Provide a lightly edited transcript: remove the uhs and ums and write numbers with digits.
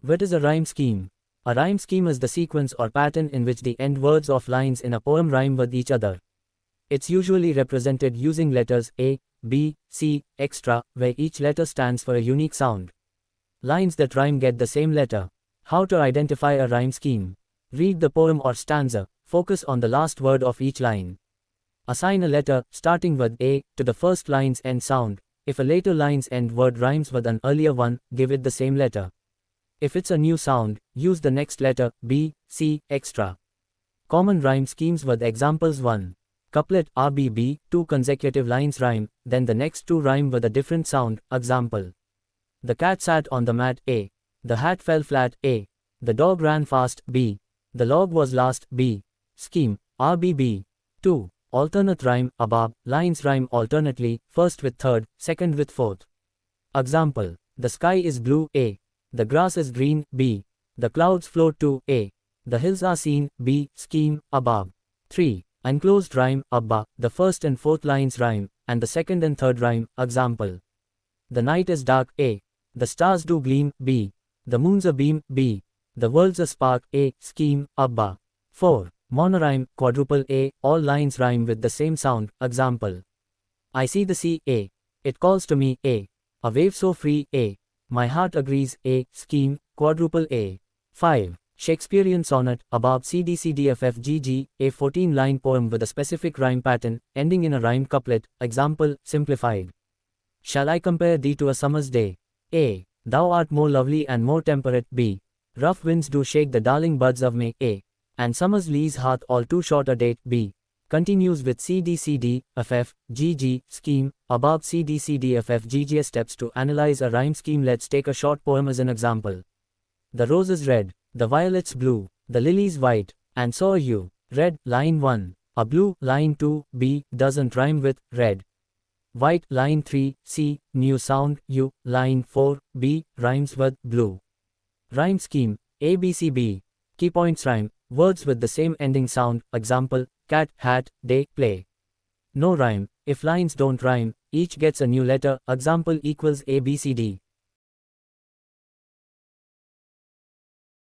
What is a rhyme scheme? A rhyme scheme is the sequence or pattern in which the end words of lines in a poem rhyme with each other. It's usually represented using letters A, B, C, etc., where each letter stands for a unique sound. Lines that rhyme get the same letter. How to identify a rhyme scheme? Read the poem or stanza, focus on the last word of each line. Assign a letter, starting with A, to the first line's end sound. If a later line's end word rhymes with an earlier one, give it the same letter. If it's a new sound, use the next letter, B, C, etc. Common rhyme schemes with examples 1. Couplet RBB, 2 consecutive lines rhyme, then the next 2 rhyme with a different sound, example. The cat sat on the mat, A. The hat fell flat, A. The dog ran fast, B. The log was last, B. Scheme, RBB. 2. Alternate rhyme, above, lines rhyme alternately, first with third, second with fourth. Example. The sky is blue, A. The grass is green, B. The clouds float to, A. The hills are seen, B. Scheme, above. 3. Enclosed rhyme, abba, the first and fourth lines rhyme, and the second and third rhyme, example. The night is dark, A. The stars do gleam, B. The moon's a beam, B. The world's a spark, A. Scheme, abba. 4. Monorhyme, quadruple A, all lines rhyme with the same sound, example. I see the sea, A. It calls to me, A. A wave so free, A. My heart agrees, A. Scheme, quadruple A. 5. Shakespearean sonnet, above CDCDFFGG, a 14-line poem with a specific rhyme pattern, ending in a rhymed couplet, example, simplified. Shall I compare thee to a summer's day? A. Thou art more lovely and more temperate, B. Rough winds do shake the darling buds of May, A. And summer's lease hath all too short a date, B. Continues with CDCDFFGG, scheme, above CDCDFFGG. Steps to analyze a rhyme scheme. Let's take a short poem as an example. The rose is red, the violet's blue, the lily's white, and so are you. Red, line 1. A blue, line 2, B, doesn't rhyme with red. White, line 3, C, new sound, U, line 4, B, rhymes with blue. Rhyme scheme, ABCB. Key points rhyme, words with the same ending sound, example, cat, hat, day, play. No rhyme, if lines don't rhyme, each gets a new letter, example equals ABCD.